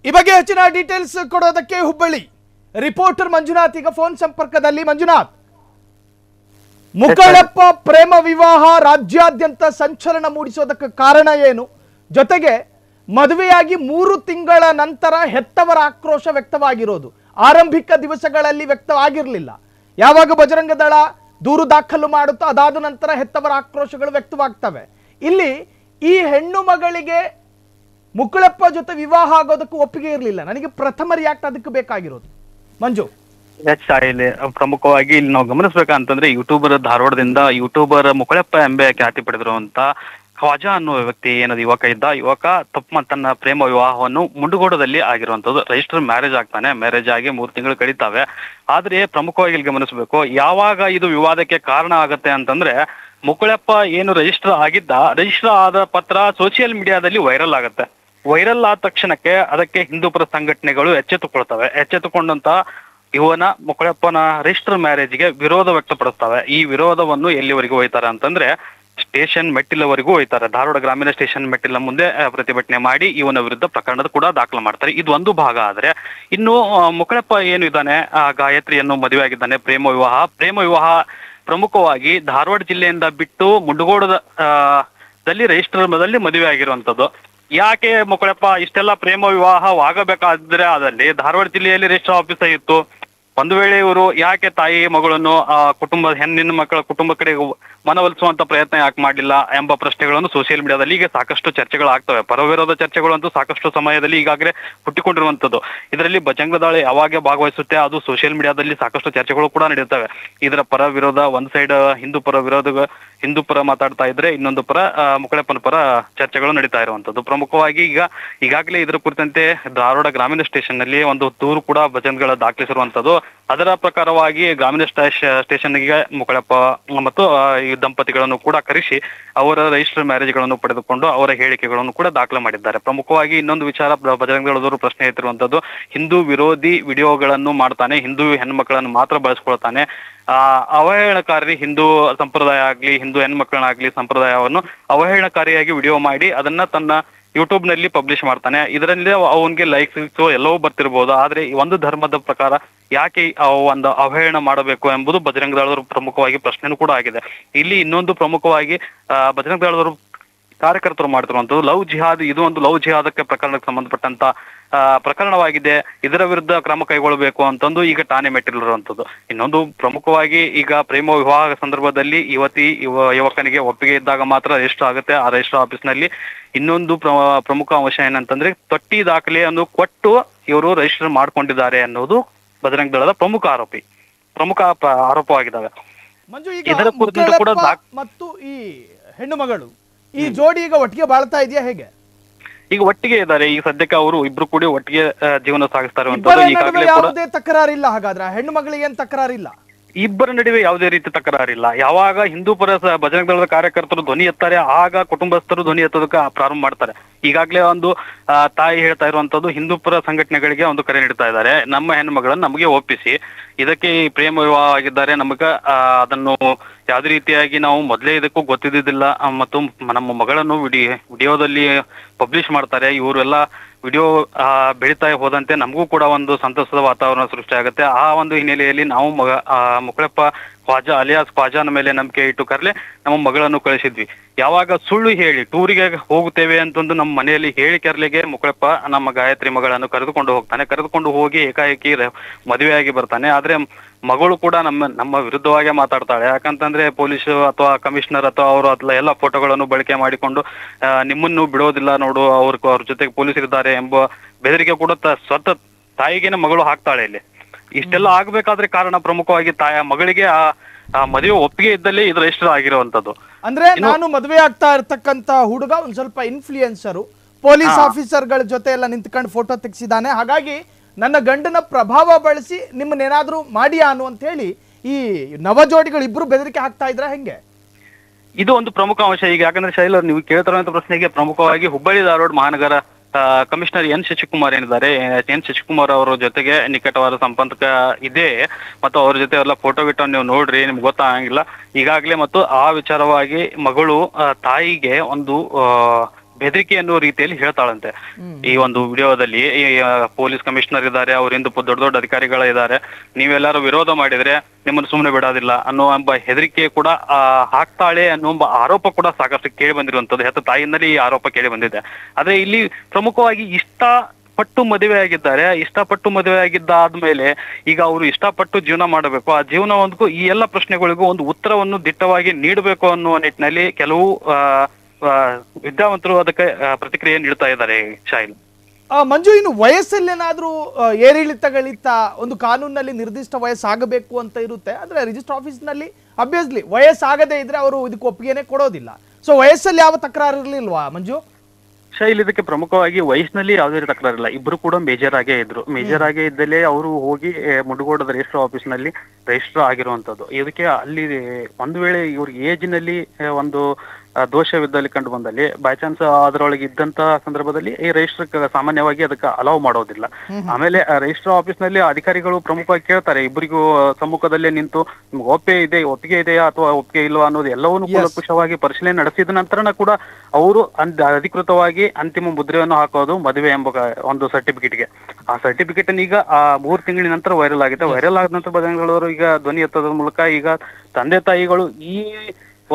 ಈ ಬಗ್ಗೆ ಹೆಚ್ಚಿನ ಡೀಟೇಲ್ಸ್ ಕೊಡೋದಕ್ಕೆ ಹುಬ್ಬಳ್ಳಿ ರಿಪೋರ್ಟರ್ ಮಂಜುನಾಥ್ ಈಗ ಫೋನ್ ಸಂಪರ್ಕದಲ್ಲಿ. ಮಂಜುನಾಥ್, ಮುಕ್ಕಳಪ್ಪ ಪ್ರೇಮ ವಿವಾಹ ರಾಜ್ಯಾದ್ಯಂತ ಸಂಚಲನ ಮೂಡಿಸೋದಕ್ಕೆ ಕಾರಣ ಏನು? ಜೊತೆಗೆ ಮದುವೆಯಾಗಿ 3 ತಿಂಗಳ ನಂತರ ಹೆತ್ತವರ ಆಕ್ರೋಶ ವ್ಯಕ್ತವಾಗಿರೋದು ಆರಂಭಿಕ ದಿವಸಗಳಲ್ಲಿ ವ್ಯಕ್ತವಾಗಿರಲಿಲ್ಲ. ಯಾವಾಗ ಬಜರಂಗ ದಳ ದೂರು ದಾಖಲು ಮಾಡುತ್ತೋ ಅದಾದ ನಂತರ ಹೆತ್ತವರ ಆಕ್ರೋಶಗಳು ವ್ಯಕ್ತವಾಗ್ತವೆ. ಇಲ್ಲಿ ಈ ಹೆಣ್ಣು ಮಗಳಿಗೆ ಮುಕ್ಕಳಪ್ಪ ಜೊತೆ ವಿವಾಹ ಆಗೋದಕ್ಕೂ ಒಪ್ಪಿಗೆ ಇರಲಿಲ್ಲ. ನನಗೆ ಪ್ರಥಮ ರಿಯಾಕ್ಟ್ ಅದಕ್ಕೆ ಬೇಕಾಗಿರೋದು ಮಂಜು. ಇಲ್ಲಿ ಪ್ರಮುಖವಾಗಿ ಇಲ್ಲಿ ನಾವು ಗಮನಿಸ್ಬೇಕಂತಂದ್ರೆ ಯೂಟ್ಯೂಬರ್ ಧಾರವಾಡದಿಂದ ಯೂಟ್ಯೂಬರ್ ಮುಕ್ಕಳಪ್ಪ ಎಂಬ ಖ್ಯಾತಿ ಪಡೆದಿರುವಂತ ಖ್ವಾಜಾ ಅನ್ನುವ ವ್ಯಕ್ತಿ ಏನದು ಯುವಕ ತನ್ನ ಪ್ರೇಮ ವಿವಾಹವನ್ನು ಮುಂಡಗೋಡದಲ್ಲಿ ಆಗಿರುವಂತದ್ದು. ರಿಜಿಸ್ಟರ್ ಮ್ಯಾರೇಜ್ ಆಗ್ತಾನೆ. ಮ್ಯಾರೇಜ್ ಆಗಿ 3 ತಿಂಗಳು ಕಳೀತಾವೆ. ಆದ್ರೆ ಪ್ರಮುಖವಾಗಿ ಇಲ್ಲಿ ಗಮನಿಸಬೇಕು, ಯಾವಾಗ ಇದು ವಿವಾದಕ್ಕೆ ಕಾರಣ ಆಗತ್ತೆ ಅಂತಂದ್ರೆ ಮುಕ್ಕಳಪ್ಪ ಏನು ರಿಜಿಸ್ಟರ್ ಆದ ಪತ್ರ ಸೋಷಿಯಲ್ ಮೀಡಿಯಾದಲ್ಲಿ ವೈರಲ್ ಆಗತ್ತೆ. ವೈರಲ್ ಆದ ತಕ್ಷಣಕ್ಕೆ ಅದಕ್ಕೆ ಹಿಂದೂಪರ ಸಂಘಟನೆಗಳು ಎಚ್ಚೆತ್ತುಕೊಂಡಂತ ಇವನ ಮುಕ್ಕಳಪ್ಪನ ರಿಜಿಸ್ಟರ್ ಮ್ಯಾರೇಜ್ಗೆ ವಿರೋಧ ವ್ಯಕ್ತಪಡಿಸ್ತವೆ. ಈ ವಿರೋಧವನ್ನು ಎಲ್ಲಿವರೆಗೂ ಹೋಯ್ತಾರೆ ಅಂತಂದ್ರೆ ಸ್ಟೇಷನ್ ಮೆಟ್ಟಿಲವರೆಗೂ ಹೋಯ್ತಾರೆ. ಧಾರವಾಡ ಗ್ರಾಮೀಣ ಸ್ಟೇಷನ್ ಮೆಟ್ಟಿಲ ಮುಂದೆ ಪ್ರತಿಭಟನೆ ಮಾಡಿ ಇವನ ವಿರುದ್ಧ ಪ್ರಕರಣದ ಕೂಡ ದಾಖಲು ಮಾಡ್ತಾರೆ. ಇದು ಒಂದು ಭಾಗ. ಆದ್ರೆ ಇನ್ನು ಮುಕ್ಕಳಪ್ಪ ಏನು ಇದ್ದಾನೆ, ಗಾಯತ್ರಿಯನ್ನು ಮದುವೆ ಆಗಿದ್ದಾನೆ. ಪ್ರೇಮ ವಿವಾಹ ಪ್ರಮುಖವಾಗಿ ಧಾರವಾಡ ಜಿಲ್ಲೆಯಿಂದ ಬಿಟ್ಟು ಮುಂಡಗೋಡದ ರಿಜಿಸ್ಟರ್ ಮದುವೆ ಆಗಿರುವಂತದ್ದು. ಯಾಕೆ ಮುಕ್ಕಳಪ್ಪ ಇಷ್ಟೆಲ್ಲ ಪ್ರೇಮ ವಿವಾಹವಾಗಬೇಕಾದ್ರೆ ಅದಲ್ಲಿ ಧಾರವಾಡ ಜಿಲ್ಲೆಯಲ್ಲಿ ರಿಜಿಸ್ಟರ್ ಆಫೀಸ್ ಇತ್ತು. ಒಂದು ವೇಳೆ ಇವರು ಯಾಕೆ ತಾಯಿ ಮಗಳನ್ನು ಹೆಣ್ಣಿನ ಮಕ್ಕಳ ಕುಟುಂಬ ಕಡೆಗೆ ಮನವೊಲಿಸುವಂತ ಪ್ರಯತ್ನ ಯಾಕೆ ಮಾಡಲಿಲ್ಲ ಎಂಬ ಪ್ರಶ್ನೆಗಳನ್ನು ಸೋಷಿಯಲ್ ಮೀಡಿಯಾದಲ್ಲಿ ಈಗ ಸಾಕಷ್ಟು ಚರ್ಚೆಗಳಾಗ್ತವೆ. ಪರವಿರೋಧ ಚರ್ಚೆಗಳು ಅಂತೂ ಸಾಕಷ್ಟು ಸಮಯದಲ್ಲಿ ಈಗಾಗಲೇ ಹುಟ್ಟಿಕೊಂಡಿರುವಂತದ್ದು. ಇದರಲ್ಲಿ ಬಜರಂಗ ದಳ ಯಾವಾಗ ಭಾಗವಹಿಸುತ್ತೆ ಅದು ಸೋಷಿಯಲ್ ಮೀಡಿಯಾದಲ್ಲಿ ಸಾಕಷ್ಟು ಚರ್ಚೆಗಳು ಕೂಡ ನಡೆಯುತ್ತವೆ. ಇದರ ಪರ ವಿರೋಧ ಒಂದ್ ಸೈಡ್ ಹಿಂದೂ ಪರ ಮಾತಾಡ್ತಾ ಇದ್ರೆ ಇನ್ನೊಂದು ಪರ ಮುಕ್ಕಳಪ್ಪನ ಪರ ಚರ್ಚೆಗಳು ನಡೀತಾ ಇರುವಂತದ್ದು. ಪ್ರಮುಖವಾಗಿ ಈಗಾಗಲೇ ಇದರ ಕುರಿತಂತೆ ಧಾರವಾಡ ಗ್ರಾಮೀಣ ಸ್ಟೇಷನ್ ನಲ್ಲಿ ಒಂದು ದೂರು ಕೂಡ ಬಜರಂಗದಳ ದಾಖಲಿಸಿರುವಂತದ್ದು. ಅದರ ಪ್ರಕಾರವಾಗಿ ಗ್ರಾಮೀಣ ಸ್ಟೇಷನ್ಗೆ ಮುಕ್ಕಳಪ್ಪ ಮತ್ತು ಈ ದಂಪತಿಗಳನ್ನು ಕೂಡ ಕರೆಸಿ ಅವರ ರಿಜಿಸ್ಟರ್ ಮ್ಯಾರೇಜ್ಗಳನ್ನು ಪಡೆದುಕೊಂಡು ಅವರ ಹೇಳಿಕೆಗಳನ್ನು ಕೂಡ ದಾಖಲು ಮಾಡಿದ್ದಾರೆ. ಪ್ರಮುಖವಾಗಿ ಇನ್ನೊಂದು ವಿಚಾರ ಬಜರಂಗದಳದವರು ಪ್ರಶ್ನೆ ಎತ್ತಿರುವಂತದ್ದು, ಹಿಂದೂ ವಿರೋಧಿ ವಿಡಿಯೋಗಳನ್ನು ಮಾಡ್ತಾನೆ, ಹಿಂದೂ ಹೆಣ್ಮಕ್ಳನ್ನು ಮಾತ್ರ ಬಳಸ್ಕೊಳ್ತಾನೆ, ಅವಹೇಳನಕಾರಿ ಹಿಂದೂ ಸಂಪ್ರದಾಯ ಆಗ್ಲಿ ಹಿಂದೂ ಹೆಣ್ಮಕ್ಳನ್ನಾಗ್ಲಿ ಸಂಪ್ರದಾಯವನ್ನು ಅವಹೇಳನಕಾರಿಯಾಗಿ ವಿಡಿಯೋ ಮಾಡಿ ಅದನ್ನ ತನ್ನ ಯೂಟ್ಯೂಬ್ ನಲ್ಲಿ ಪಬ್ಲಿಷ್ ಮಾಡ್ತಾನೆ. ಇದರಲ್ಲಿ ಅವನಿಗೆ ಲೈಕ್ಸ್ ಎಲ್ಲವೂ ಬರ್ತಿರ್ಬೋದು. ಆದ್ರೆ ಒಂದು ಧರ್ಮದ ಪ್ರಕಾರ ಯಾಕೆ ಒಂದು ಅವಹೇಳನ ಮಾಡಬೇಕು ಎಂಬುದು ಬಜರಂಗ ದಳದವರು ಪ್ರಮುಖವಾಗಿ ಪ್ರಶ್ನೆನೂ ಕೂಡ ಆಗಿದೆ. ಇಲ್ಲಿ ಇನ್ನೊಂದು ಪ್ರಮುಖವಾಗಿ ಬಜರಂಗ ದಳದವರು ಕಾರ್ಯಕರ್ತರು ಮಾಡ್ತಿರುವಂತದ್ದು ಲವ್ ಜಿಹಾದ್. ಇದು ಒಂದು ಲವ್ ಜಿಹಾದಕ್ಕೆ ಪ್ರಕರಣಕ್ಕೆ ಸಂಬಂಧಪಟ್ಟಂತ ಪ್ರಕರಣವಾಗಿದೆ. ಇದರ ವಿರುದ್ಧ ಕ್ರಮ ಕೈಗೊಳ್ಳಬೇಕು ಅಂತಂದು ಈಗ ಠಾಣೆ ಮೆಟ್ಟಿಲಿರುವಂತದ್ದು. ಇನ್ನೊಂದು ಪ್ರಮುಖವಾಗಿ ಈಗ ಪ್ರೇಮ ವಿವಾಹ ಸಂದರ್ಭದಲ್ಲಿ ಯುವಕನಿಗೆ ಒಪ್ಪಿಗೆ ಇದ್ದಾಗ ಮಾತ್ರ ರಿಜಿಸ್ಟರ್ ಆಗುತ್ತೆ. ಆ ರಿಜಿಸ್ಟರ್ ಆಫೀಸ್ ನಲ್ಲಿ ಇನ್ನೊಂದು ಪ್ರಮುಖ ಅಂಶ ಏನಂತಂದ್ರೆ ತೊಟ್ಟಿ ದಾಖಲೆಯನ್ನು ಕೊಟ್ಟು ಇವರು ರಿಜಿಸ್ಟರ್ ಮಾಡ್ಕೊಂಡಿದ್ದಾರೆ ಅನ್ನೋದು ಬಜರಂಗ ದಳದ ಪ್ರಮುಖ ಆರೋಪವಾಗಿದ್ದಾವೆ. ಮಂಜು, ಈಗ ಮುಕ್ಕಳಪ್ಪ ಮತ್ತು ಈ ಹೆಣ್ಣು ಮಗಳು ಈ ಜೋಡಿ ಈಗ ಒಟ್ಟಿಗೆ ಬಾಳ್ತಾ ಇದೆಯಾ ಹೇಗೆ? ಈಗ ಒಟ್ಟಿಗೆ ಇದ್ದಾರೆ. ಈಗ ಸದ್ಯಕ್ಕೆ ಅವರು ಇಬ್ರು ಕೂಡಿ ಒಟ್ಟಿಗೆ ಜೀವನ ಸಾಗಿಸ್ತಾ ಇರುವಂತದ್ದು. ಯಾವುದೇ ತಕರಾರಿಲ್ಲ. ಹಾಗಾದ್ರೆ ಹೆಣ್ಣು ಮಗಳಿಗೆ ಏನ್ ತಕರಾರಿಲ್ಲ? ಇಬ್ಬರ ನಡುವೆ ಯಾವುದೇ ರೀತಿ ತಕರಾರಿಲ್ಲ. ಯಾವಾಗ ಹಿಂದೂ ಪರ ಬಜರಂಗ ದಳದ ಕಾರ್ಯಕರ್ತರು ಧ್ವನಿ ಎತ್ತಾರೆ ಆಗ ಕುಟುಂಬಸ್ಥರು ಧ್ವನಿ ಎತ್ತೋದಕ್ಕೆ ಪ್ರಾರಂಭ ಮಾಡ್ತಾರೆ. ಈಗಾಗಲೇ ಒಂದು ತಾಯಿ ಹೇಳ್ತಾ ಇರುವಂತದ್ದು ಹಿಂದೂ ಪರ ಸಂಘಟನೆಗಳಿಗೆ ಒಂದು ಕರೆ ನೀಡ್ತಾ ಇದ್ದಾರೆ, ನಮ್ಮ ಹೆಣ್ಣು ಮಗಳನ್ನು ನಮಗೆ ಒಪ್ಪಿಸಿ, ಇದಕ್ಕೆ ಪ್ರೇಮ ವಿವಾಹ ಆಗಿದ್ದಾರೆ, ನಮಗ ಅದನ್ನು ಯಾವುದೇ ರೀತಿಯಾಗಿ ನಾವು ಮೊದಲೇ ಇದಕ್ಕೂ ಗೊತ್ತಿದ್ದಿಲ್ಲ ಮತ್ತು ನಮ್ಮ ಮಗಳನ್ನು ವಿಡಿಯೋದಲ್ಲಿ ಪಬ್ಲಿಷ್ ಮಾಡ್ತಾರೆ. ಇವರೆಲ್ಲ ವಿಡಿಯೋ ಬೆಳೀತಾ ಹೋದಂತೆ ನಮಗೂ ಕೂಡ ಒಂದು ಸಂತಸದ ವಾತಾವರಣ ಸೃಷ್ಟಿಯಾಗುತ್ತೆ. ಆ ಒಂದು ಹಿನ್ನೆಲೆಯಲ್ಲಿ ನಾವು ಮುಕ್ಕಳಪ್ಪ ಖ್ವಾಜಾನ ಮೇಲೆ ನಂಬಿಕೆ ಇಟ್ಟು ಕರ್ಲೆ ನಮ್ಮ ಮಗಳನ್ನು ಕಳಿಸಿದ್ವಿ. ಯಾವಾಗ ಸುಳ್ಳು ಹೇಳಿ ಟೂರಿಗೆ ಹೋಗುತ್ತೇವೆ ಅಂತಂದು ನಮ್ಮ ಮನೆಯಲ್ಲಿ ಹೇಳಿ ಕರ್ಲೆಗೆ ಮುಕ್ಕಳಪ್ಪ ನಮ್ಮ ಗಾಯತ್ರಿ ಮಗಳನ್ನು ಕರೆದುಕೊಂಡು ಹೋಗಿ ಏಕಾಏಕಿ ಮದುವೆಯಾಗಿ ಬರ್ತಾನೆ. ಆದ್ರೆ ಮಗಳು ಕೂಡ ನಮ್ಮ ವಿರುದ್ಧವಾಗಿ ಮಾತಾಡ್ತಾಳೆ. ಯಾಕಂತಂದ್ರೆ ಪೊಲೀಸ್ ಅಥವಾ ಕಮಿಷನರ್ ಅಥವಾ ಅವರು ಎಲ್ಲ ಫೋಟೋಗಳನ್ನು ಬಳಕೆ ಮಾಡಿಕೊಂಡು ನಿಮ್ಮನ್ನು ಬಿಡೋದಿಲ್ಲ ನೋಡು, ಅವ್ರ ಜೊತೆಗೆ ಪೊಲೀಸರಿದ್ದಾರೆ ಎಂಬ ಬೆದರಿಕೆ ಕೂಡ ಸ್ವತಃ ತಾಯಿಗೇನೆ ಮಗಳು ಹಾಕ್ತಾಳೆ. ಇಲ್ಲಿ ಇಷ್ಟೆಲ್ಲ ಆಗ್ಬೇಕಾದ್ರೆ ಕಾರಣ ಪ್ರಮುಖವಾಗಿ ಮಗಳಿಗೆ ಆ ಮದುವೆ ಒಪ್ಪಿಗೆ ಇದ್ದಲ್ಲಿ ಇದು ರಿಜಿಸ್ಟರ್ ಆಗಿರುವಂತದ್ದು. ಅಂದ್ರೆ ನಾನು ಮದುವೆ ಆಗ್ತಾ ಇರ್ತಕ್ಕಂತ ಹುಡುಗ ಒಂದ್ ಸ್ವಲ್ಪ ಇನ್ಫ್ಲೂಯೆನ್ಸರು, ಪೊಲೀಸ್ ಆಫೀಸರ್ಗಳ ಜೊತೆ ಎಲ್ಲ ನಿಂತ್ಕೊಂಡು ಫೋಟೋ ತೆಗೆಸಿದಾನೆ, ಹಾಗಾಗಿ ನನ್ನ ಗಂಡನ ಪ್ರಭಾವ ಬಳಸಿ ನಿಮ್ಮನ್ನೇನಾದ್ರೂ ಮಾಡಿಯಾ ಅನ್ನುವಂತ ಹೇಳಿ ಈ ನವ ಜೋಡಿಗಳು ಇಬ್ರು ಬೆದರಿಕೆ ಹಾಕ್ತಾ ಇದ್ರ ಹೆಂಗೆ? ಇದು ಒಂದು ಪ್ರಮುಖ ಅಂಶ. ಈಗ ಯಾಕಂದ್ರೆ ಶೈಲರ್ ನೀವು ಕೇಳ್ತಿರುವಂತ ಪ್ರಶ್ನೆಗೆ ಪ್ರಮುಖವಾಗಿ ಹುಬ್ಬಳ್ಳಿ ಧಾರವಾಡ ಮಹಾನಗರ ಕಮಿಷನರ್ ಎನ್ ಶಶಿಕುಮಾರ್ ಏನಿದ್ದಾರೆ, ಎನ್ ಶಶಿಕುಮಾರ್ ಅವರ ಜೊತೆಗೆ ನಿಕಟವಾದ ಸಂಪರ್ಕ ಇದೆ ಮತ್ತು ಅವ್ರ ಜೊತೆ ಎಲ್ಲ ಫೋಟೋ ನೀವು ನೋಡ್ರಿ, ನಿಮ್ಗೆ ಗೊತ್ತಾಗಂಗಿಲ್ಲ ಈಗಾಗಲೇ. ಮತ್ತು ಆ ವಿಚಾರವಾಗಿ ಮಗಳು ತಾಯಿಗೆ ಒಂದು ಬೆದರಿಕೆ ಅನ್ನೋ ರೀತಿಯಲ್ಲಿ ಹೇಳ್ತಾಳಂತೆ. ಈ ಒಂದು ವಿಡಿಯೋದಲ್ಲಿ ಈ ಪೊಲೀಸ್ ಕಮಿಷನರ್ ಇದ್ದಾರೆ, ಅವರಿಂದ ದೊಡ್ಡ ದೊಡ್ಡ ಅಧಿಕಾರಿಗಳು ಇದ್ದಾರೆ, ನೀವೆಲ್ಲರೂ ವಿರೋಧ ಮಾಡಿದ್ರೆ ನಿಮ್ಮನ್ನು ಸುಮ್ಮನೆ ಬಿಡೋದಿಲ್ಲ ಅನ್ನೋ ಎಂಬ ಹೆದರಿಕೆ ಕೂಡ ಹಾಕ್ತಾಳೆ ಅನ್ನೋ ಆರೋಪ ಕೂಡ ಸಾಕಷ್ಟು ಕೇಳಿ ಬಂದಿರುವಂತದ್ದು. ಹೆತ್ತ ತಾಯಿಯಿಂದಲೇ ಈ ಆರೋಪ ಕೇಳಿ ಬಂದಿದೆ. ಆದ್ರೆ ಇಲ್ಲಿ ಪ್ರಮುಖವಾಗಿ ಇಷ್ಟಪಟ್ಟು ಮದುವೆ ಆಗಿದ್ದಾರೆ. ಇಷ್ಟಪಟ್ಟು ಮದುವೆ ಆಗಿದ್ದಾದ್ಮೇಲೆ ಈಗ ಅವರು ಇಷ್ಟಪಟ್ಟು ಜೀವನ ಮಾಡಬೇಕು. ಆ ಜೀವನವೊಂದಕ್ಕೂ ಈ ಎಲ್ಲ ಪ್ರಶ್ನೆಗಳಿಗೂ ಒಂದು ಉತ್ತರವನ್ನು ದಿಟ್ಟವಾಗಿ ನೀಡಬೇಕು ಅನ್ನುವ ನಿಟ್ಟಿನಲ್ಲಿ ಕೆಲವು ವಿದ್ಯಾವಂತರು ಅದಕ್ಕೆ ಪ್ರತಿಕ್ರಿಯೆ ನೀಡ್ತಾ ಇದ್ದಾರೆ. ಶಾಹಿಲ್, ಮಂಜು, ಇನ್ನು ವಯಸ್ಸಲ್ಲೇನಾದ್ರೂ ಏರಿಳಿತಗಳಿತ್ತ? ಒಂದು ಕಾನೂನಲ್ಲಿ ನಿರ್ದಿಷ್ಟ ವಯಸ್ಸಾಗಬೇಕು ಅಂತ ಇರುತ್ತೆ, ಆದ್ರೆ ರಿಜಿಸ್ಟರ್ ಆಫೀಸ್ನಲ್ಲಿ ಅಬ್ವಿಯಸ್ಲಿ ವಯಸ್ಸಾಗದೇ ಇದ್ರೆ ಅವರು ಇದಕ್ಕೆ ಒಪ್ಪಿಗೆನೆ ಕೊಡೋದಿಲ್ಲ. ಸೊ ವಯಸ್ಸಲ್ಲಿ ಯಾವ ತಕರಾರು ಇರ್ಲಿಲ್ವಾ ಮಂಜು? ಶೈಲ್, ಇದಕ್ಕೆ ಪ್ರಮುಖವಾಗಿ ವಯಸ್ಸಿನಲ್ಲಿ ಯಾವುದೇ ತಕರಾರಿಲ್ಲ. ಇಬ್ರು ಕೂಡ ಮೇಜರ್ ಆಗೇ ಇದ್ರು. ಮೇಜರ್ ಆಗೇ ಇದ್ದಲ್ಲೇ ಅವರು ಹೋಗಿ ಮುಡುಗೋಡದ ರಿಜಿಸ್ಟರ್ ಆಫೀಸ್ ನಲ್ಲಿ ರಿಜಿಸ್ಟರ್ ಆಗಿರುವಂತದ್ದು. ಇದಕ್ಕೆ ಅಲ್ಲಿ ಒಂದು ವೇಳೆ ಇವ್ರಿಗೆ ಏಜ್ ನಲ್ಲಿ ಒಂದು ದೋಷವಿದ್ದಲ್ಲಿ ಕಂಡು ಬಂದಲ್ಲಿ ಬೈ ಚಾನ್ಸ್ ಅದರೊಳಗೆ ಇದ್ದಂತ ಸಂದರ್ಭದಲ್ಲಿ ಈ ರಿಜಿಸ್ಟರ್ ಸಾಮಾನ್ಯವಾಗಿ ಅದಕ್ಕೆ ಅಲೌ ಮಾಡೋದಿಲ್ಲ. ಆಮೇಲೆ ರಿಜಿಸ್ಟರ್ ಆಫೀಸ್ ನಲ್ಲಿ ಅಧಿಕಾರಿಗಳು ಪ್ರಮುಖವಾಗಿ ಕೇಳ್ತಾರೆ, ಇಬ್ಬರಿಗೂ ಸಮ್ಮುಖದಲ್ಲೇ ನಿಂತು ನಿಮ್ಗೆ ಒಪ್ಪಿಗೆ ಇದೆಯಾ ಅಥವಾ ಒಪ್ಪಿಗೆ ಇಲ್ವಾ ಅನ್ನೋದು ಎಲ್ಲವನ್ನೂ ಕೂಲಂಕುಷವಾಗಿ ಪರಿಶೀಲನೆ ನಡೆಸಿದ ನಂತರನ ಕೂಡ ಅವರು ಅಧಿಕೃತವಾಗಿ ಅಂತಿಮ ಮುದ್ರೆಯನ್ನು ಹಾಕೋದು ಮದುವೆ ಎಂಬ ಒಂದು ಸರ್ಟಿಫಿಕೇಟ್ಗೆ. ಆ ಸರ್ಟಿಫಿಕೇಟ್ ಈಗ 3 ತಿಂಗಳಿನ ನಂತರ ವೈರಲ್ ಆಗಿದೆ. ವೈರಲ್ ಆದ ನಂತರ ಬಜರಂಗದವರು ಈಗ ಧ್ವನಿ ಎತ್ತೋದ್ರ ಮೂಲಕ ಈಗ ತಂದೆ ತಾಯಿಗಳು ಈ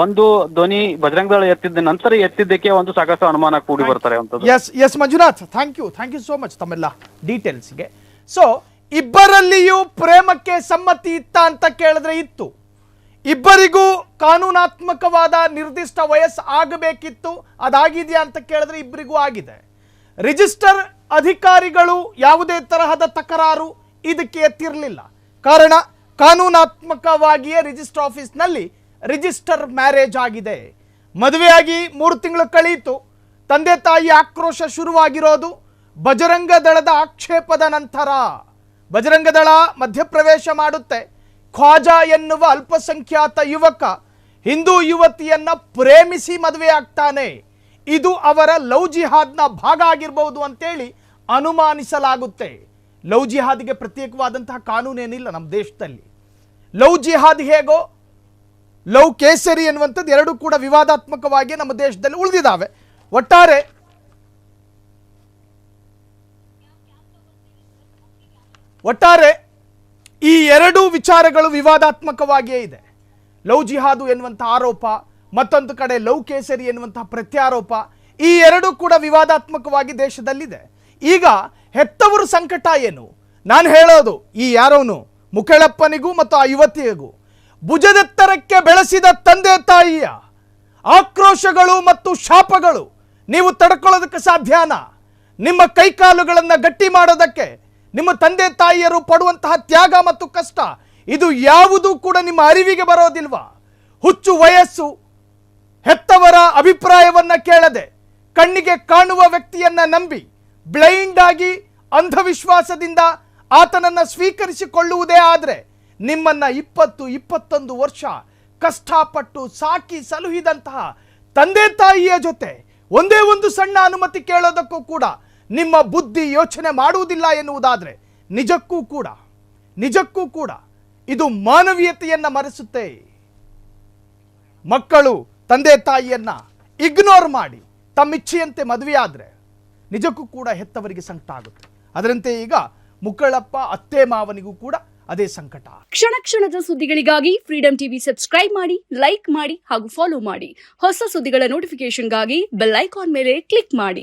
ಒಂದು ಧ್ವನಿ ಬಜರಂಗದಳ ಎತ್ತಿದ್ದಕ್ಕೆ ಒಂದು ಸಾಕಷ್ಟು ಅನುಮಾನ ಕೂಡಿ ಬರ್ತಾರೆ ಅಂತ. S Manjunath, thank you so much ತಮ್ಮೆಲ್ಲ ಡೀಟೇಲ್ಸ್ಗೆ. ಸೊ ಇಬ್ಬರಲ್ಲಿಯೂ ಪ್ರೇಮಕ್ಕೆ ಸಮ್ಮತಿ ಇತ್ತ ಅಂತ ಕೇಳಿದ್ರೆ ಇತ್ತು. ಇಬ್ಬರಿಗೂ ಕಾನೂನಾತ್ಮಕವಾದ ನಿರ್ದಿಷ್ಟ ವಯಸ್ಸು ಆಗಬೇಕಿತ್ತು, ಅದಾಗಿದೆಯಾ ಅಂತ ಕೇಳಿದ್ರೆ ಇಬ್ಬರಿಗೂ ಆಗಿದೆ. ರಿಜಿಸ್ಟರ್ ಅಧಿಕಾರಿಗಳು ಯಾವುದೇ ತರಹದ ತಕರಾರು ಇದಕ್ಕೆ ಎತ್ತಿರಲಿಲ್ಲ. ಕಾರಣ ಕಾನೂನಾತ್ಮಕವಾಗಿಯೇ ರಿಜಿಸ್ಟರ್ ಆಫೀಸ್ನಲ್ಲಿ ರಿಜಿಸ್ಟರ್ ಮ್ಯಾರೇಜ್ ಆಗಿದೆ. ಮದುವೆಯಾಗಿ 3 ತಿಂಗಳು ಕಳೆಯಿತು. ತಂದೆ ತಾಯಿ ಆಕ್ರೋಶ ಶುರುವಾಗಿರೋದು ಬಜರಂಗ ದಳದ ಆಕ್ಷೇಪದ ನಂತರ. ಬಜರಂಗ ದಳ ಮಧ್ಯಪ್ರವೇಶ ಮಾಡುತ್ತೆ. ಖ್ವಾಜಾ ಎನ್ನುವ ಅಲ್ಪಸಂಖ್ಯಾತ ಯುವಕ ಹಿಂದೂ ಯುವತಿಯನ್ನ ಪ್ರೇಮಿಸಿ ಮದುವೆ ಆಗ್ತಾನೆ. ಇದು ಅವರ ಲವ್ ಜಿಹಾದ್ನ ಭಾಗ ಆಗಿರಬಹುದು ಅಂತೇಳಿ ಅನುಮಾನಿಸಲಾಗುತ್ತೆ. ಲವ್ ಜಿಹಾದ್ಗೆ ಪ್ರತ್ಯೇಕವಾದಂತಹ ಕಾನೂನೇನಿಲ್ಲ ನಮ್ಮ ದೇಶದಲ್ಲಿ. ಲವ್ ಜಿಹಾದ್ ಹೇಗೋ ಲವ್ ಕೇಸರಿ ಎನ್ನುವಂಥದ್ದು ಎರಡೂ ಕೂಡ ವಿವಾದಾತ್ಮಕವಾಗಿ ನಮ್ಮ ದೇಶದಲ್ಲಿ ಉಳಿದಿದ್ದಾವೆ. ಒಟ್ಟಾರೆ ಈ ಎರಡೂ ವಿಚಾರಗಳು ವಿವಾದಾತ್ಮಕವಾಗಿಯೇ ಇದೆ. ಲವ್ ಜಿಹಾದು ಎನ್ನುವಂಥ ಆರೋಪ, ಮತ್ತೊಂದು ಕಡೆ ಲವ್ ಕೇಸರಿ ಎನ್ನುವಂತಹ ಪ್ರತ್ಯಾರೋಪ, ಈ ಎರಡೂ ಕೂಡ ವಿವಾದಾತ್ಮಕವಾಗಿ ದೇಶದಲ್ಲಿದೆ. ಈಗ ಹೆತ್ತವರು ಸಂಕಟ ಏನು? ನಾನು ಹೇಳೋದು ಈ ಯಾರೋನು ಮುಖಳಪ್ಪನಿಗೂ ಮತ್ತು ಆ ಯುವತಿಗೂ ಭುಜದೆತ್ತರಕ್ಕೆ ಬೆಳೆಸಿದ ತಂದೆ ತಾಯಿಯ ಆಕ್ರೋಶಗಳು ಮತ್ತು ಶಾಪಗಳು ನೀವು ತಡ್ಕೊಳ್ಳೋದಕ್ಕೆ ಸಾಧ್ಯನಾ? ನಿಮ್ಮ ಕೈಕಾಲುಗಳನ್ನು ಗಟ್ಟಿ ಮಾಡೋದಕ್ಕೆ ನಿಮ್ಮ ತಂದೆ ತಾಯಿಯರು ಪಡುವಂತಹ ತ್ಯಾಗ ಮತ್ತು ಕಷ್ಟ ಇದು ಯಾವುದೂ ಕೂಡ ನಿಮ್ಮ ಅರಿವಿಗೆ ಬರೋದಿಲ್ವಾ? ಹುಚ್ಚು ವಯಸ್ಸು, ಹೆತ್ತವರ ಅಭಿಪ್ರಾಯವನ್ನ ಕೇಳದೆ ಕಣ್ಣಿಗೆ ಕಾಣುವ ವ್ಯಕ್ತಿಯನ್ನ ನಂಬಿ ಬ್ಲೈಂಡ್ ಆಗಿ ಅಂಧವಿಶ್ವಾಸದಿಂದ ಆತನನ್ನ ಸ್ವೀಕರಿಸಿಕೊಳ್ಳುವುದೇ ಆದರೆ ನಿಮ್ಮನ್ನ 20-21 ವರ್ಷ ಕಷ್ಟಪಟ್ಟು ಸಾಕಿ ಸಲುಹಿದಂತಹ ತಂದೆ ತಾಯಿಯ ಜೊತೆ ಒಂದೇ ಒಂದು ಸಣ್ಣ ಅನುಮತಿ ಕೇಳೋದಕ್ಕೂ ಕೂಡ ನಿಮ್ಮ ಬುದ್ಧಿ ಯೋಚನೆ ಮಾಡುವುದಿಲ್ಲ ಎನ್ನುವುದಾದ್ರೆ ನಿಜಕ್ಕೂ ಕೂಡ ಇದು ಮಾನವೀಯತೆಯನ್ನ ಮರೆಸುತ್ತೆ. ಮಕ್ಕಳು ತಂದೆ ತಾಯಿಯನ್ನ ಇಗ್ನೋರ್ ಮಾಡಿ ತಮ್ಮಿಚ್ಛೆಯಂತೆ ಮದುವೆಯಾದ್ರೆ ನಿಜಕ್ಕೂ ಕೂಡ ಹೆತ್ತವರಿಗೆ ಸಂಕಟ ಆಗುತ್ತೆ. ಅದರಂತೆ ಈಗ ಮುಕ್ಕಳಪ್ಪ ಅತ್ತೆ ಮಾವನಿಗೂ ಕೂಡ ಅದೇ ಸಂಕಟ. ಕ್ಷಣದ ಸುದ್ದಿಗಳಿಗಾಗಿ ಫ್ರೀಡಂ ಟಿವಿ ಸಬ್ಸ್ಕ್ರೈಬ್ ಮಾಡಿ, ಲೈಕ್ ಮಾಡಿ ಹಾಗೂ ಫಾಲೋ ಮಾಡಿ. ಹೊಸ ಸುದ್ದಿಗಳ ನೋಟಿಫಿಕೇಶನ್ಗಾಗಿ ಬೆಲ್ ಐಕಾನ್ ಮೇಲೆ ಕ್ಲಿಕ್ ಮಾಡಿ.